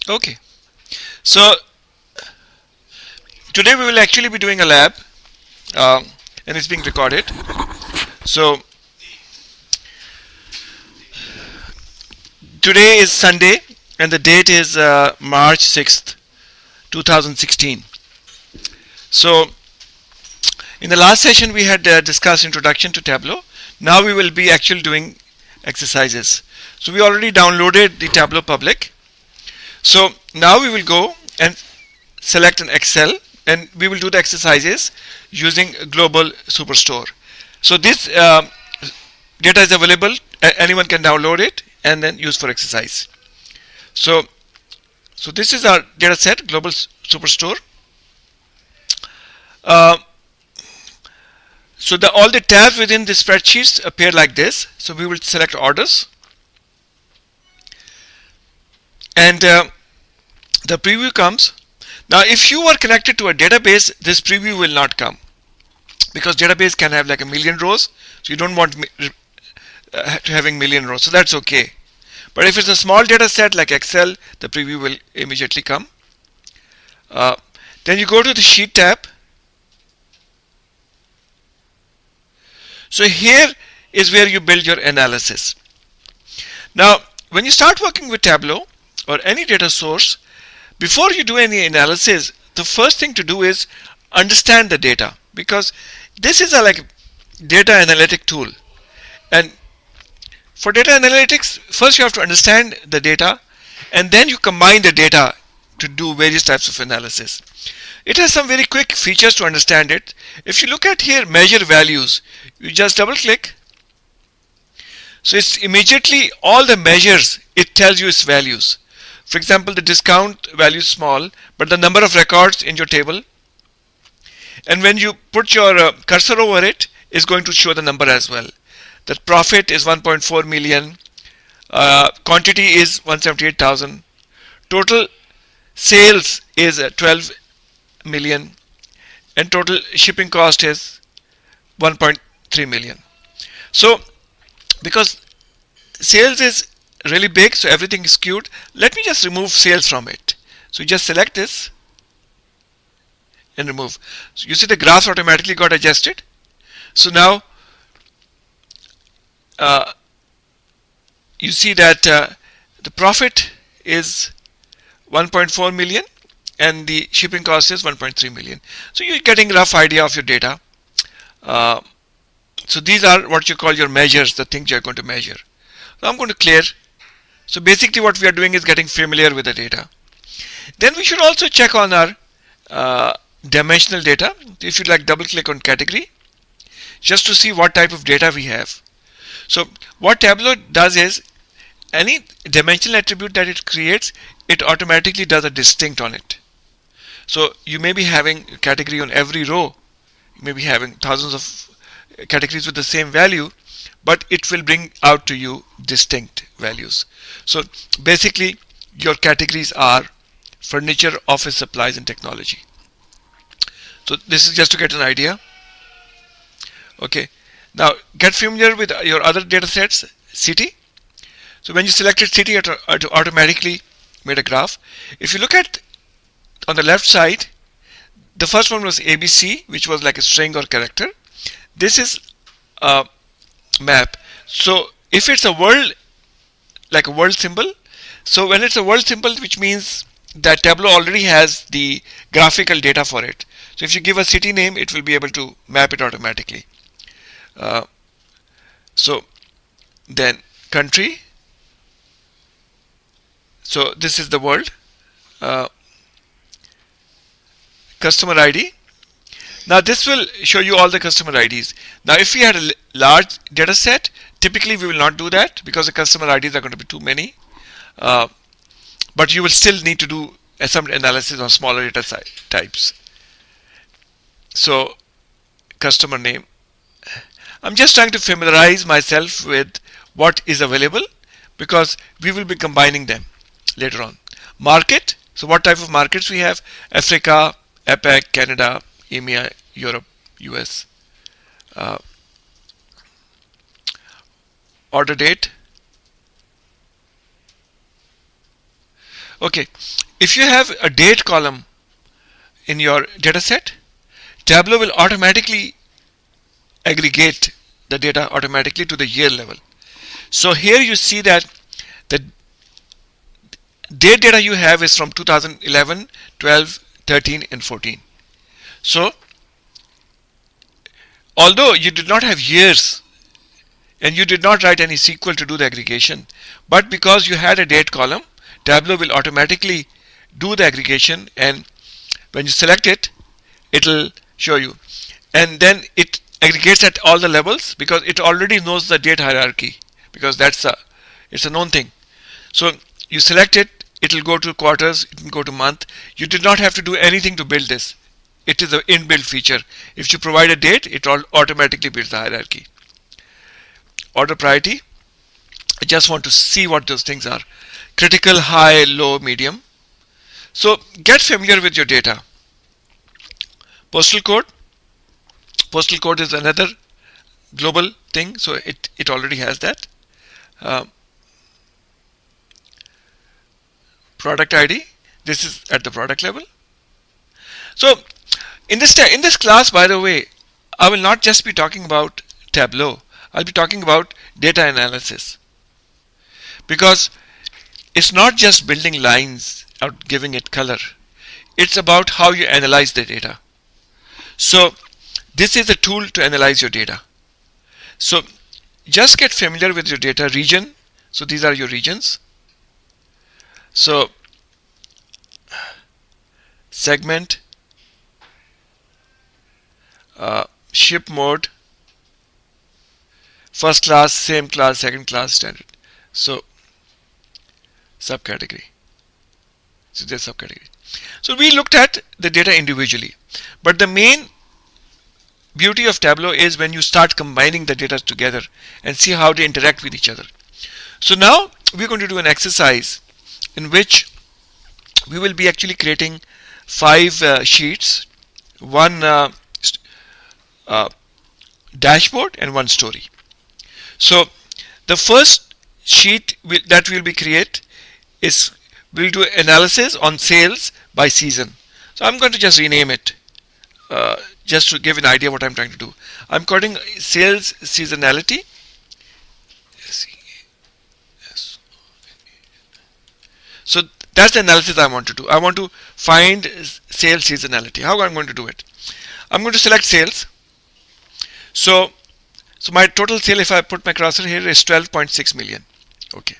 Okay, so today we will actually be doing a lab, um, and it's being recorded. So today is Sunday, and the date is March 6th, 2016. So in the last session we had discussed introduction to Tableau. Now we will be actually doing exercises. So we already downloaded the Tableau public. So now we will go and select an Excel, and we will do the exercises using Global Superstore. So this data is available. Anyone can download it and then use for exercise. So this is our data set, Global Superstore. So all the tabs within the spreadsheets appear like this. So we will select orders, and the preview comes. Now if you are connected to a database, this preview will not come, because database can have like a million rows, so you don't want to having million rows, so that's okay. But if it's a small data set like Excel, the preview will immediately come. Then you go to the sheet tab. So here is where you build your analysis. Now when you start working with Tableau or any data source, before you do any analysis, the first thing to do is understand the data, because this is a like data analytic tool. And for data analytics, first you have to understand the data, and then you combine the data to do various types of analysis. It has some very quick features to understand it. If you look at here, measure values, you just double click. So it's immediately all the measures, it tells you its values. For example, the discount value is small, but the number of records in your table, and when you put your cursor over it, is going to show the number as well. That profit is 1.4 million, quantity is 178,000, total sales is 12 million, and total shipping cost is 1.3 million. So because sales is really big, so everything is skewed, let me just remove sales from it. So you just select this and remove. So you see the graphs automatically got adjusted. So now you see that the profit is 1.4 million and the shipping cost is 1.3 million. So you're getting a rough idea of your data. So these are what you call your measures, the things you're going to measure. So I'm going to clear. So basically what we are doing is getting familiar with the data. Then we should also check on our dimensional data. If you like, double click on category just to see what type of data we have. So what Tableau does is, any dimensional attribute that it creates, it automatically does a distinct on it. So you may be having a category on every row, you may be having thousands of categories with the same value, but it will bring out to you distinct values. So basically your categories are furniture, office supplies, and technology. So this is just to get an idea. Okay, now get familiar with your other data sets. City. So when you selected city, it automatically made a graph. If you look at on the left side, the first one was ABC, which was like a string or character. This is a map. So if it's a world, like a world symbol, so when it's a world symbol, which means that Tableau already has the graphical data for it. So if you give a city name, it will be able to map it automatically. So then country. So this is the world. Customer ID. Now this will show you all the customer IDs. Now if we had a large data set, typically we will not do that because the customer IDs are going to be too many. But you will still need to do some analysis on smaller data types. So customer name. I'm just trying to familiarize myself with what is available, because we will be combining them later on. Market. So what type of markets we have? Africa, APAC, Canada, EMEA, Europe, US. Order date. Okay, if you have a date column in your data set, Tableau will automatically aggregate the data automatically to the year level. So here you see that the date data you have is from 2011, 12, 13 and 14. So although you did not have years and you did not write any SQL to do the aggregation, but because you had a date column, Tableau will automatically do the aggregation, and when you select it, it will show you. And then it aggregates at all the levels because it already knows the date hierarchy, because it's a known thing. So you select it, it will go to quarters, it will go to month. You did not have to do anything to build this. It is an inbuilt feature. If you provide a date, it automatically builds the hierarchy. Order priority, I just want to see what those things are. Critical, high, low, medium. So get familiar with your data. Postal code. Postal code is another global thing, so it already has that. Product ID, this is at the product level. So in this class, by the way, I will not just be talking about Tableau. I'll be talking about data analysis, because it's not just building lines or giving it color. It's about how you analyze the data. So this is a tool to analyze your data. So just get familiar with your data region. So these are your regions. So segment, ship mode, first class, same class, second class, standard. So subcategory. So there's subcategory. So we looked at the data individually, but the main beauty of Tableau is when you start combining the data together and see how they interact with each other. So now we're going to do an exercise in which we will be actually creating 5 sheets, one dashboard and one story. So the first sheet that we'll be create is we'll do analysis on sales by season. So I'm going to just rename it just to give an idea what I'm trying to do. I'm calling sales seasonality. So that's the analysis I want to do. I want to find sales seasonality. How I'm going to do it? I'm going to select sales. So my total sale, if I put my cursor here, is 12.6 million. Okay.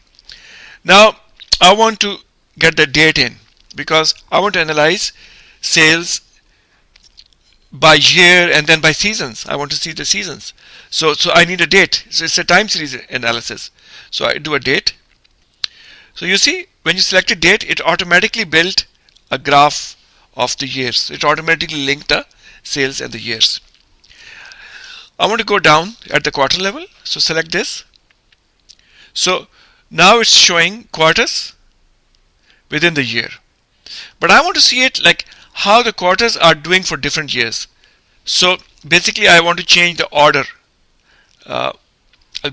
Now I want to get the date in because I want to analyze sales by year and then by seasons. I want to see the seasons. So I need a date. So it's a time series analysis. So I do a date. So you see, when you select a date, it automatically built a graph of the years. It automatically linked the sales and the years. I want to go down at the quarter level. So select this. So now it's showing quarters within the year. But I want to see it like how the quarters are doing for different years. So basically I want to change the order. I'll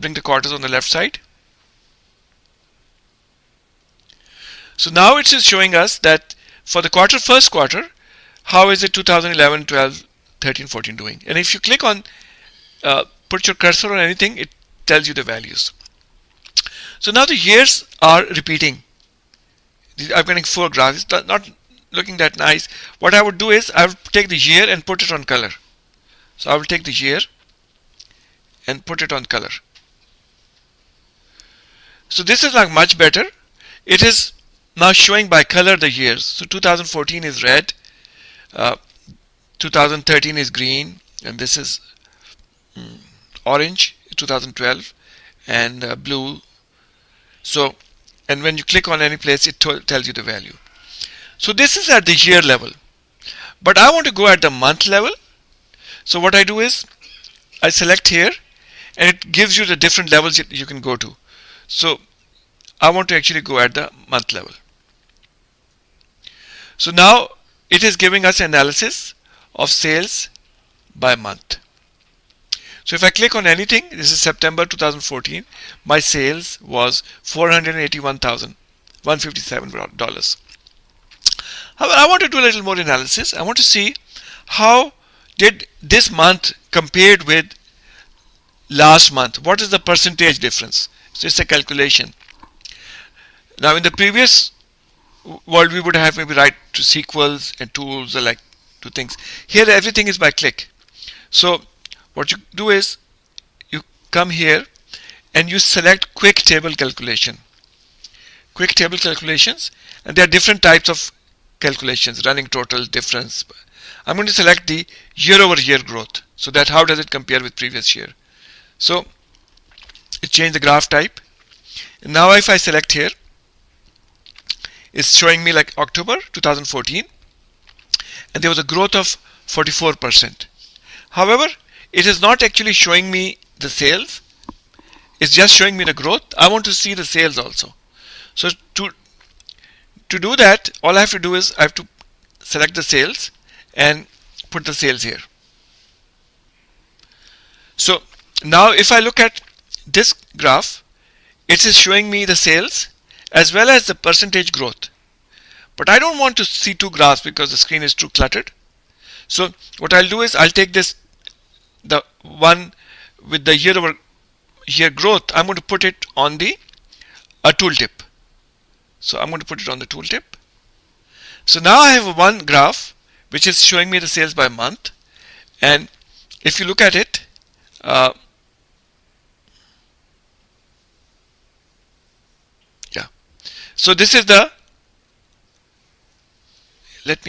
bring the quarters on the left side. So now it is showing us that for the first quarter, how is it 2011, 12, 13, 14 doing? And if you click on, put your cursor on anything, it tells you the values. So now the years are repeating. I'm getting 4 graphs. It's not looking that nice. What I would do is I would take the year and put it on color. So I will take the year and put it on color. So this is like much better. It is now showing by color the years. So 2014 is red, 2013 is green, and this is orange, 2012, and blue. So, and when you click on any place, it tells you the value. So this is at the year level. But I want to go at the month level. So what I do is I select here, and it gives you the different levels you can go to. So I want to actually go at the month level. So now it is giving us analysis of sales by month. So if I click on anything, this is September 2014, my sales was 481,000. $157. However, I want to do a little more analysis. I want to see how did this month compared with last month. What is the percentage difference? So it's a calculation. Now in the previous world we would have maybe write to SQLs and tools or like two things. Here everything is by click. So what you do is you come here and you select quick table calculation. Quick table calculations, and there are different types of calculations, running total, difference. I'm going to select the year over year growth. So that how does it compare with previous year? So it changed the graph type. And now if I select here, it's showing me like October 2014, and there was a growth of 44%. However, it is not actually showing me the sales. It's just showing me the growth. I want to see the sales also. So to do that, all I have to do is I have to select the sales and put the sales here. So now if I look at this graph, it is showing me the sales as well as the percentage growth. But I don't want to see two graphs because the screen is too cluttered. So what I'll do is I'll take this, the one with the year over year growth, I'm going to put it on the tooltip. So I'm going to put it on the tooltip. So now I have one graph which is showing me the sales by month, and if you look at it, so this is the, did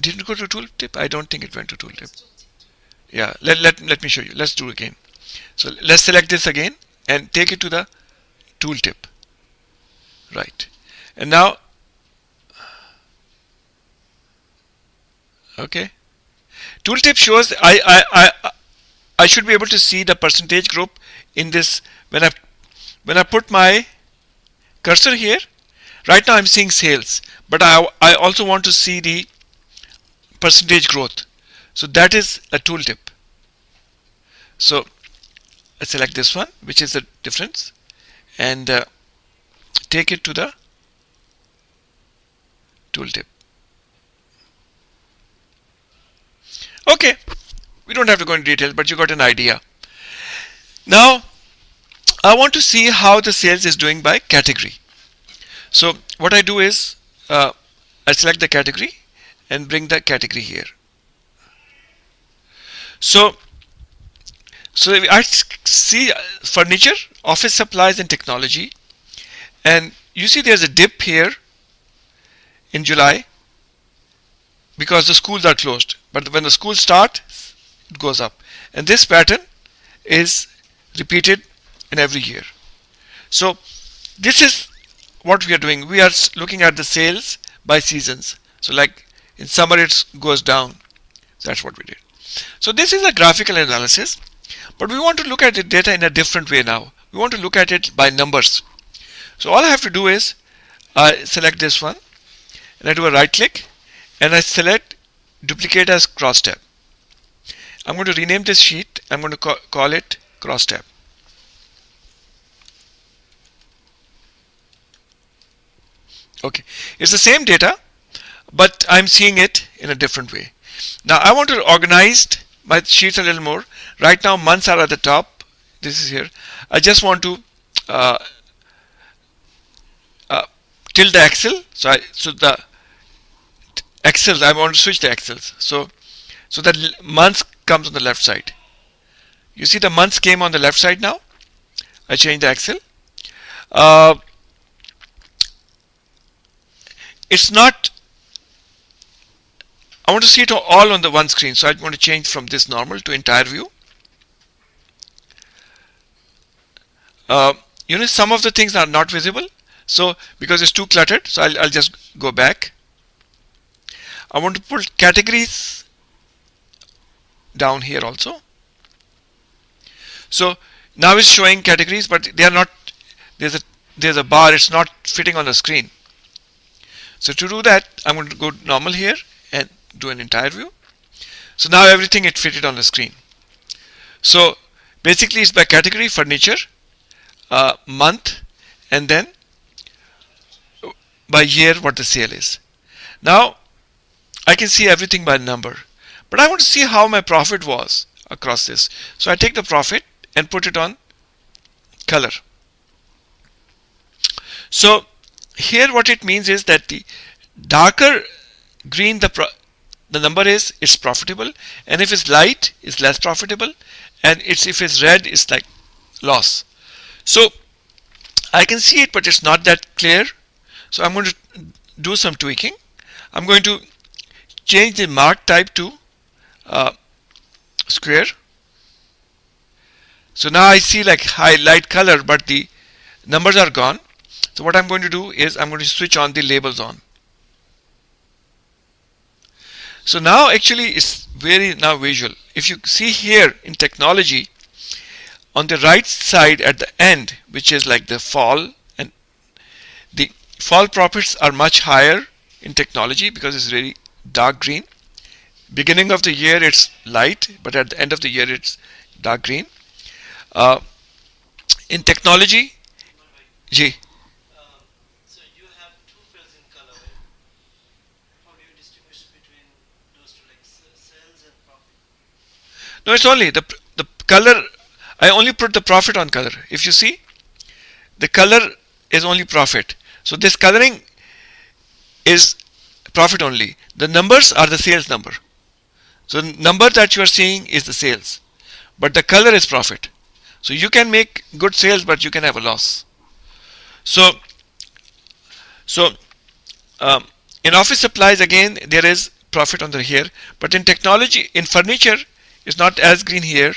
it go to tooltip? I don't think it went to tooltip. Yeah, let me show you. Let's do it again. So let's select this again and take it to the tooltip. Right. And now, okay. Tooltip shows I should be able to see the percentage group in this when I put my cursor here. Right now I'm seeing sales, but I also want to see the percentage growth. So that is a tooltip. So I select this one, which is the difference, and take it to the tooltip. Okay, we don't have to go into detail, but you got an idea. Now I want to see how the sales is doing by category. So what I do is I select the category and bring the category here. So I see furniture, office supplies and technology, and you see there's a dip here in July because the schools are closed, but when the schools start, it goes up, and this pattern is repeated in every year. So this is what we are doing. We are looking at the sales by seasons. So like in summer it goes down. So that's what we did. So this is a graphical analysis, but we want to look at the data in a different way now. We want to look at it by numbers. So all I have to do is I select this one and I do a right click and I select duplicate as cross tab. I'm going to rename this sheet. I'm going to call it cross tab. Okay, it's the same data, but I'm seeing it in a different way. Now I want to organize my sheets a little more. Right now months are at the top. This is here. I just want to tilt the Excel. So the Excel, I want to switch the Excels. So that months comes on the left side. You see the months came on the left side now. I change the Excel. It's not, I want to see it all on the one screen, so I want to change from this normal to entire view. You know, some of the things are not visible, so because it's too cluttered, so I'll just go back. I want to put categories down here also. So now it's showing categories, but they are not, there's a bar, it's not fitting on the screen. So to do that, I'm going to go normal here and do an entire view. So now everything it fitted on the screen. So basically it's by category, furniture, month, and then by year what the sale is. Now I can see everything by number, but I want to see how my profit was across this. So I take the profit and put it on color. So here what it means is that the darker green the number is, it's profitable, and if it's light, it's less profitable, and if it's red, it's like loss. So I can see it, but it's not that clear. So I'm going to do some tweaking. I'm going to change the mark type to square. So now I see like highlight color, but the numbers are gone. So what I'm going to do is I'm going to switch on the labels on. So now actually it's very now visual. If you see here in technology, on the right side at the end, which is like the fall, and the fall profits are much higher in technology because it's very dark green. Beginning of the year it's light, but at the end of the year it's dark green. In technology, G. So you have two fields in color, right? How do you distinguish between those two, like sales and profit? No, it's only the color. I only put the profit on color. If you see, the color is only profit. So this coloring is profit only. The numbers are the sales number. So the number that you are seeing is the sales, but the color is profit. So you can make good sales, but you can have a loss. So in office supplies again there is profit on the here, but in technology, in furniture, it's not as green here,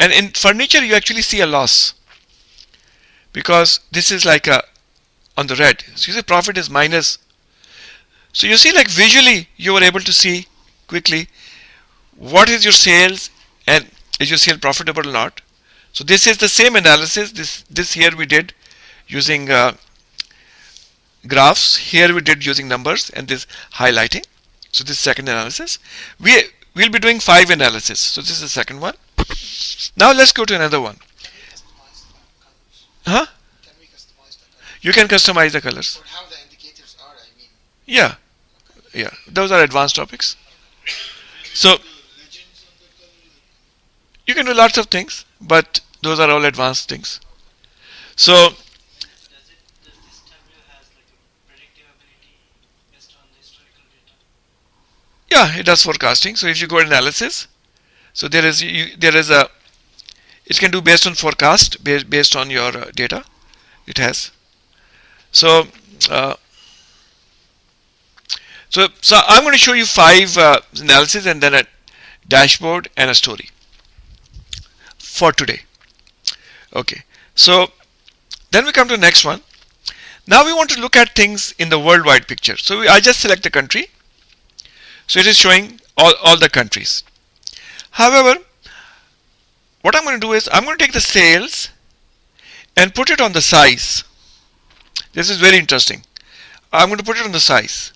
and in furniture you actually see a loss because this is like a on the red. So you see profit is minus. So you see like visually you were able to see quickly what is your sales and is your sale profitable or not. So this is the same analysis. This here we did using graphs. Here we did using numbers and this highlighting. So this second analysis. We'll be doing 5 analysis. So this is the second one. Now let's go to another one. Huh? Can we customize the colors? You can customize the colors. Or how the indicators are, I mean. Yeah. Yeah. Those are advanced topics. So you can do lots of things, but those are all advanced things. So Does this Tableau has like a predictive ability based on the historical data? yeah, it does forecasting. So if you go analysis, so there is a it can do based on forecast based on your data. It has. So so I'm going to show you 5 analysis and then a dashboard and a story for today. Okay. So then we come to the next one. Now we want to look at things in the worldwide picture. So I just select the country. So it is showing all the countries. However, what I'm going to do is I'm going to take the sales and put it on the size. This is very interesting. I'm going to put it on the size.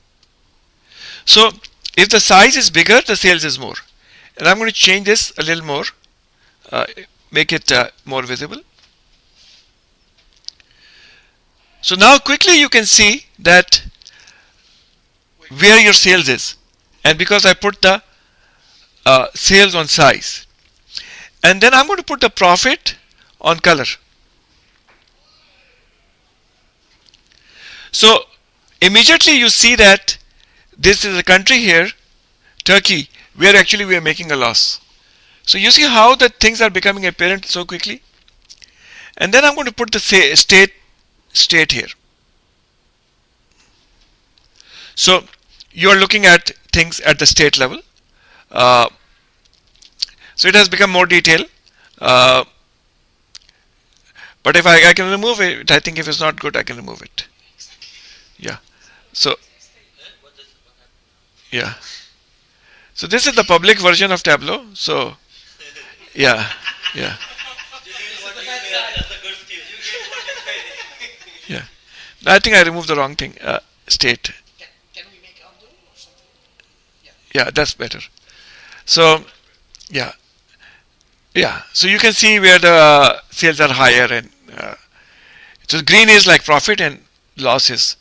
So if the size is bigger, the sales is more. And I'm going to change this a little more, make it more visible. So now quickly you can see that where your sales is, and because I put the sales on size, and then I'm going to put the profit on color. So immediately you see that this is a country here, Turkey, where actually we are making a loss. So you see how the things are becoming apparent so quickly. And then I'm going to put the state here. So you are looking at things at the state level. So it has become more detailed. But if I can remove it, I think if it's not good, I can remove it. Yeah. So yeah. So this is the public version of Tableau. So yeah. Yeah. Yeah. I think I removed the wrong thing. State. Can we make undo or something? Yeah, that's better. So yeah. Yeah. So you can see where the sales are higher, and so green is like profit and loss is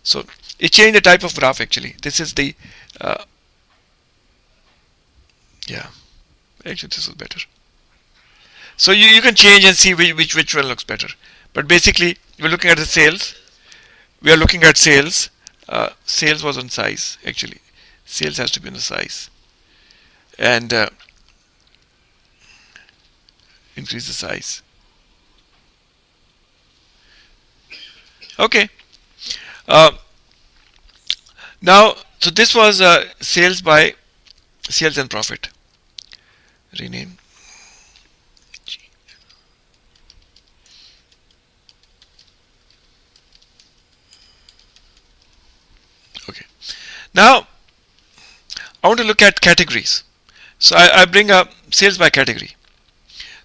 So it changed the type of graph actually. This is the uh, yeah, actually this is better. So you can change and see which one looks better. But basically, we're looking at the sales. We are looking at sales. Sales was on size actually. Sales has to be on the size, and increase the size. Okay. Uh, Now, so this was sales by sales and profit. Rename. Okay. Now I want to look at categories. So I bring up sales by category.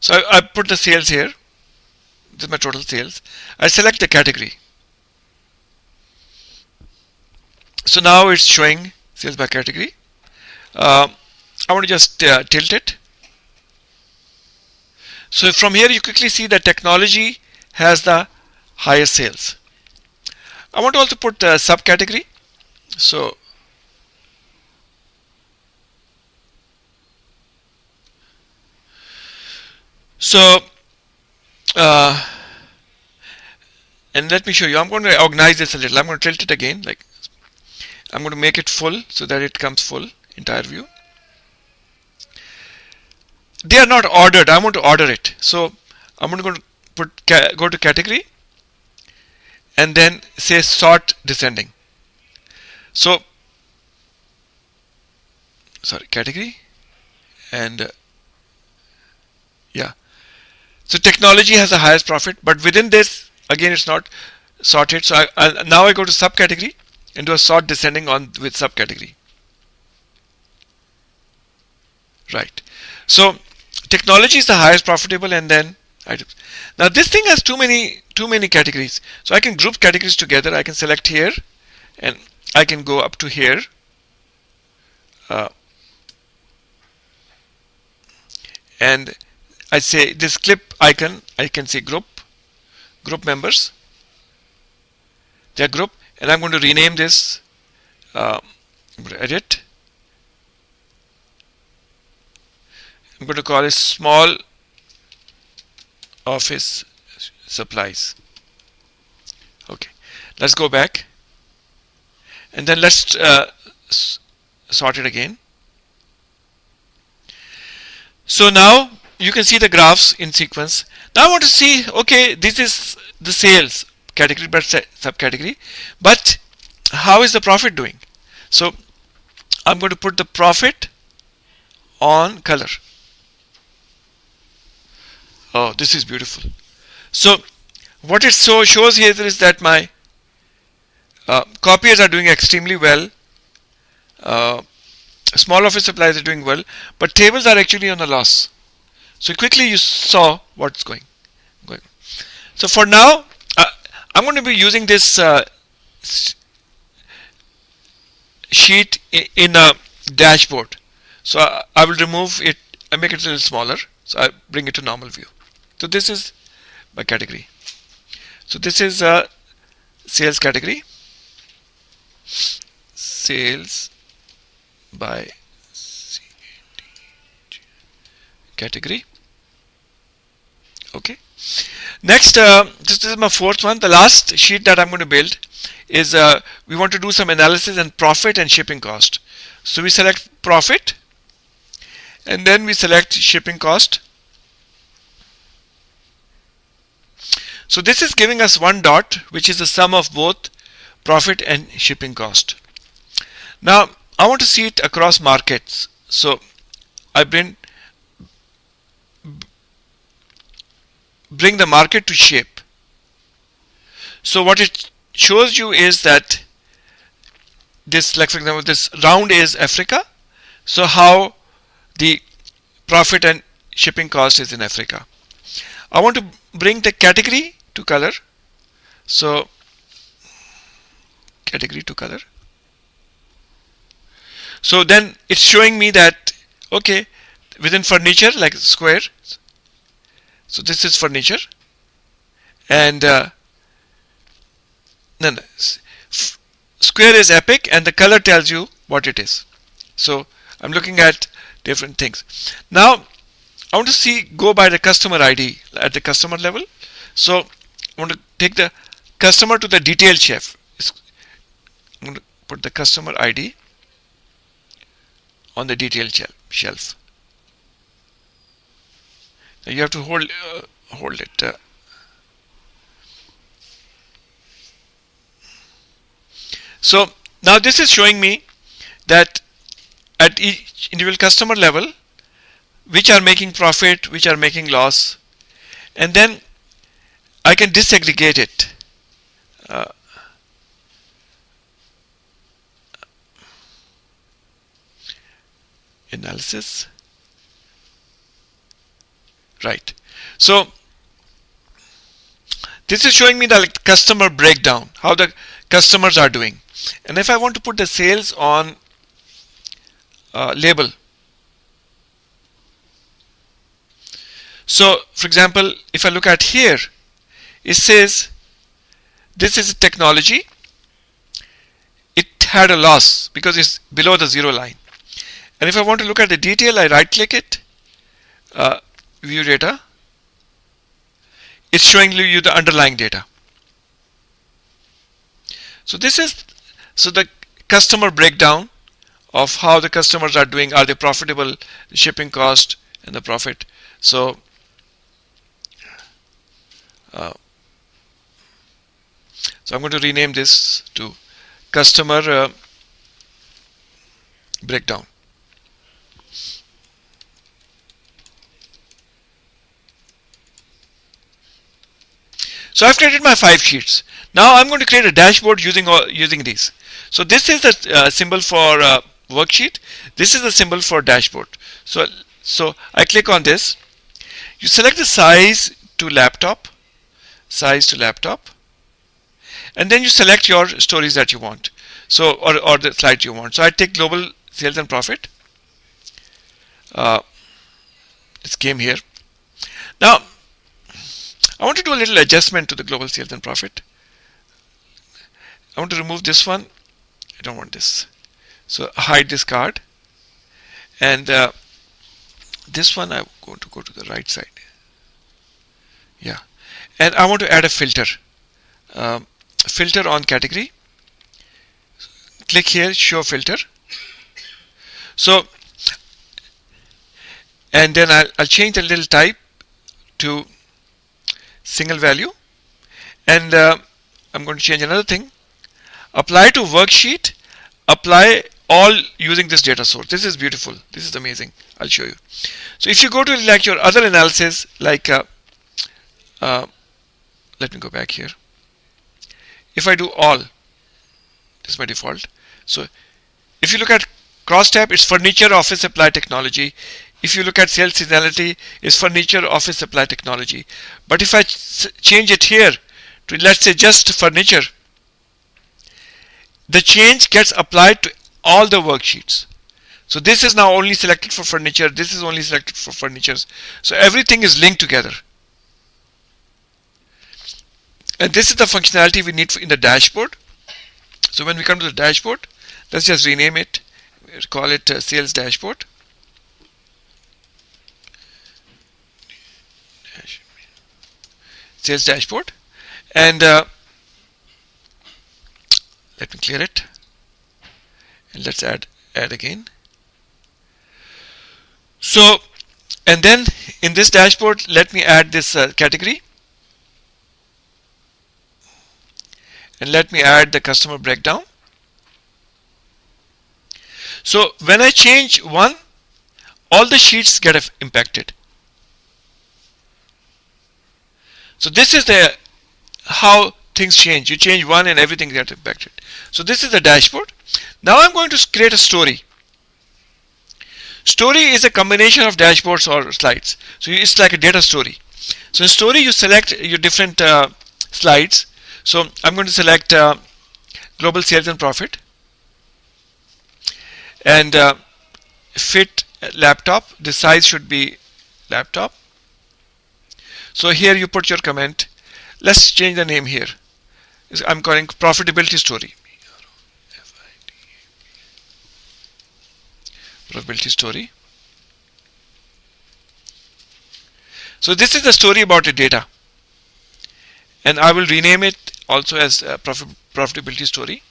So I put the sales here. This is my total sales. I select the category. So now it's showing sales by category. I want to just tilt it. So from here you quickly see that technology has the highest sales. I want to also put a subcategory. So so uh, and let me show you. I'm going to organize this a little. I'm going to tilt it again. Like I'm going to make it full so that it comes full entire view. They are not ordered. I want to order it. So I'm going to go to category and then say sort descending. So sorry, category and yeah. So technology has the highest profit, but within this again it's not sorted. So now I go to subcategory and do a sort descending on with subcategory. Right. So technology is the highest profitable, and then items. Now this thing has too many categories. So I can group categories together. I can select here, and I can go up to here. Uh, and I say this clip icon. I can say group members. They are group, and I'm going to rename this. I'm going to edit. I'm going to call it small office supplies. Okay, let's go back and then let's sort it again. So now you can see the graphs in sequence. Now I want to see, okay, this is the sales category but subcategory, but how is the profit doing? So I'm going to put the profit on color. Oh, this is beautiful. So what it shows here is that my copiers are doing extremely well. Small office supplies are doing well, but tables are actually on a loss. So quickly you saw what's going. So for now, I'm going to be using this sheet in a dashboard. So I will remove it. I make it a little smaller. So I bring it to normal view. So this is my category. So this is a sales category. Sales by category. Okay. Next, this is my fourth one. The last sheet that I'm going to build is we want to do some analysis on profit and shipping cost. So we select profit and then we select shipping cost. So this is giving us one dot, which is the sum of both profit and shipping cost. Now I want to see it across markets. So I bring the market to shape. So what it shows you is that this, like for example, this round is Africa. So how the profit and shipping cost is in Africa. I want to bring the category to color. So category to color. So then it's showing me that, okay, within furniture, like square. So this is furniture, and square is epic and the color tells you what it is. So I'm looking at different things. Now I want to see, go by the customer ID at the customer level. So I want to take the customer to the detailed shelf. I'm going to put the customer ID on the detailed shelf. Now you have to hold it. So now this is showing me that at each individual customer level, which are making profit, which are making loss, and then I can disaggregate it. Analysis. Right. So this is showing me the customer breakdown, how the customers are doing. And if I want to put the sales on label, so for example, if I look at here, it says this is a technology. It had a loss because it's below the zero line. And if I want to look at the detail, I right click it, view data. It's showing you the underlying data. So this is the customer breakdown of how the customers are doing. Are they profitable? The shipping cost and the profit. So I'm going to rename this to customer breakdown. So I've created my 5 sheets. Now I'm going to create a dashboard using these. So this is the symbol for worksheet. This is the symbol for dashboard. So I click on this. You select the size to laptop, and then you select your stories that you want. So or the slides you want. So I take global sales and profit. This came here. Now I want to do a little adjustment to the global sales and profit. I want to remove this one. I don't want this. So hide this card. And this one I'm going to go to the right side. Yeah. And I want to add a filter. Filter on category. Click here, show filter. So, and then I'll change the little type to single value, and I'm going to change another thing. Apply to worksheet, apply all using this data source. This is beautiful. This is amazing. I'll show you. So if you go to like your other analysis, like let me go back here. If I do all, this is my default. So if you look at cross tab, it's furniture, office supply, technology. If you look at sales seasonality, it's furniture, office supply, technology. But if I change it here to, let's say, just furniture, the change gets applied to all the worksheets. So this is now only selected for furniture. This is only selected for furnitures. So everything is linked together. And this is the functionality we need in the dashboard. So when we come to the dashboard, let's just rename it. We'll call it sales dashboard. Sales dashboard. And let me clear it. And let's add again. So, and then in this dashboard, let me add this category. And let me add the customer breakdown. So when I change one, all the sheets get impacted. So this is how things change. You change one and everything gets impacted. So this is the dashboard. Now I'm going to create a story. Story is a combination of dashboards or slides. So it's like a data story. So in story you select your different slides. So I'm going to select global sales and profit. And fit laptop. The size should be laptop. So here you put your comment. Let's change the name here. I'm calling profitability story. Profitability story. So this is the story about the data, and I will rename it also as profitability story.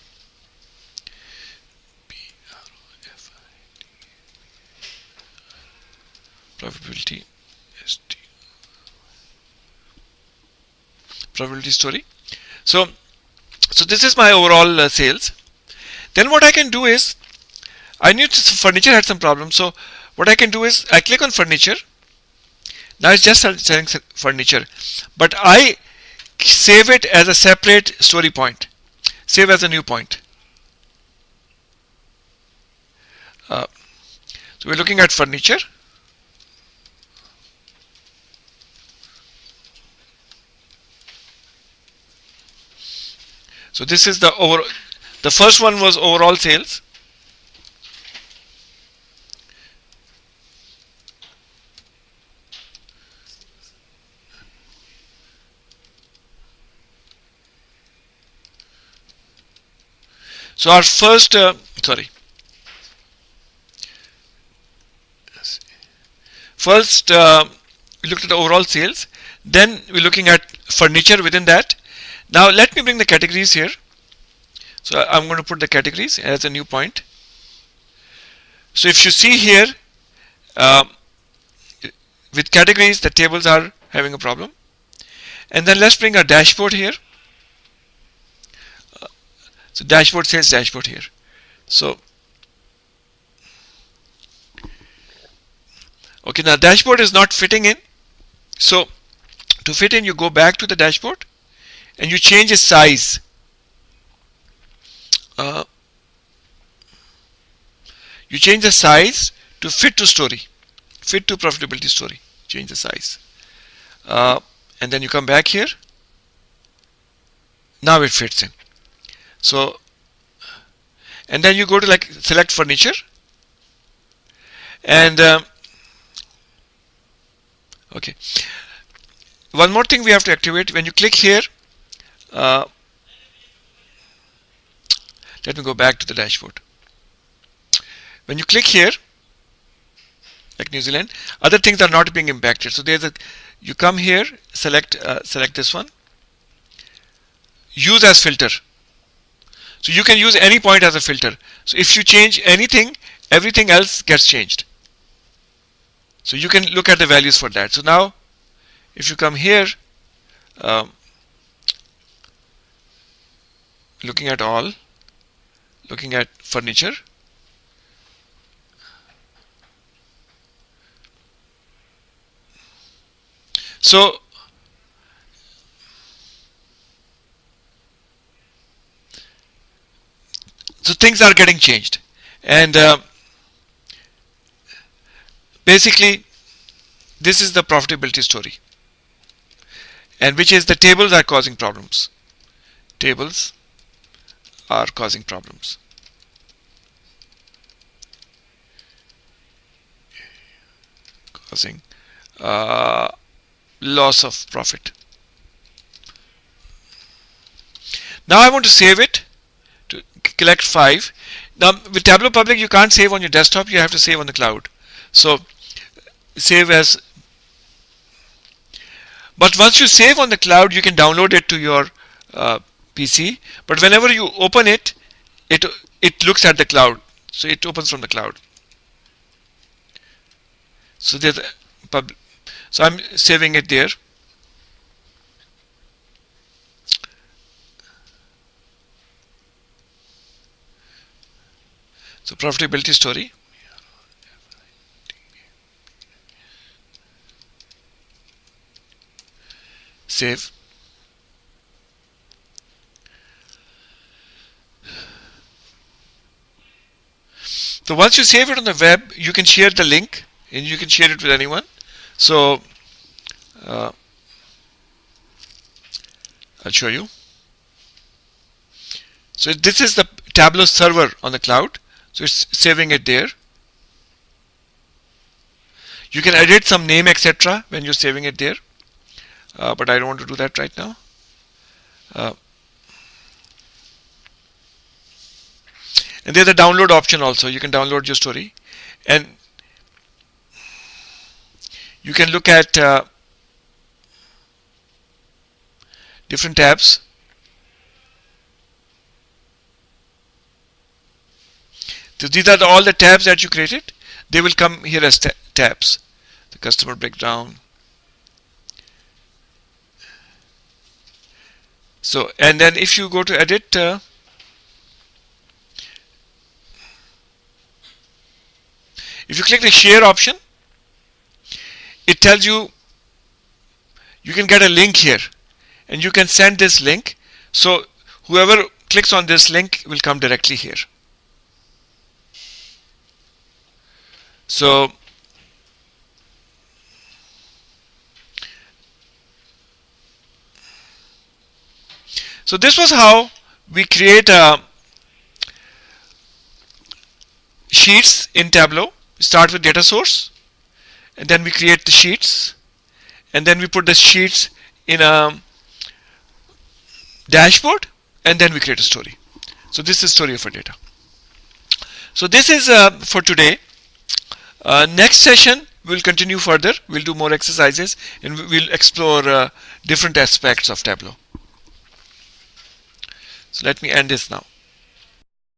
Profitability probability story. So this is my overall sales. Then what I can do is, I knew furniture had some problems. So what I can do is I click on furniture. Now it's just selling furniture, but I save it as a separate story point. Save as a new point. So we're looking at furniture. So this is the first one was overall sales. So our first, first we looked at the overall sales. Then we're looking at furniture within that. Now let me bring the categories here. So I'm going to put the categories as a new point. So if you see here, with categories, the tables are having a problem. And then let's bring our dashboard here. So dashboard sales dashboard here. So okay, now dashboard is not fitting in. So to fit in, you go back to the dashboard and you change its size. You change the size to fit to story, fit to profitability story. Change the size, and then you come back here. Now it fits in. So, and then you go to like select furniture, and okay. One more thing we have to activate when you click here. Let me go back to the dashboard. When you click here, like New Zealand, other things are not being impacted. So there's a, you come here, select this one, use as filter. So you can use any point as a filter. So if you change anything, everything else gets changed. So you can look at the values for that. So now, if you come here, looking at all, looking at furniture, so things are getting changed, and basically this is the profitability story, and which is the tables are causing problems. Tables are causing problems. Causing loss of profit. Now I want to save it to collect 5. Now with Tableau Public you can't save on your desktop, you have to save on the cloud. So save as, but once you save on the cloud you can download it to your PC, but whenever you open it, it looks at the cloud, so it opens from the cloud. So there's so I'm saving it there. So profitability story. Save. So once you save it on the web, you can share the link and you can share it with anyone. So I'll show you. So this is the Tableau server on the cloud. So it's saving it there. You can edit some name, etc. when you're saving it there, but I don't want to do that right now. And there's a download option also. You can download your story, And you can look at different tabs. So these are all the tabs that you created. They will come here as tabs. The customer breakdown. So, and then if you go to edit, if you click the share option, it tells you you can get a link here and you can send this link. So whoever clicks on this link will come directly here. So this was how we create sheets in Tableau. We start with data source, and then we create the sheets, and then we put the sheets in a dashboard, and then we create a story. So this is story of our data. So this is for today. Next session we'll continue further. We'll do more exercises and we'll explore different aspects of Tableau. So let me end this now.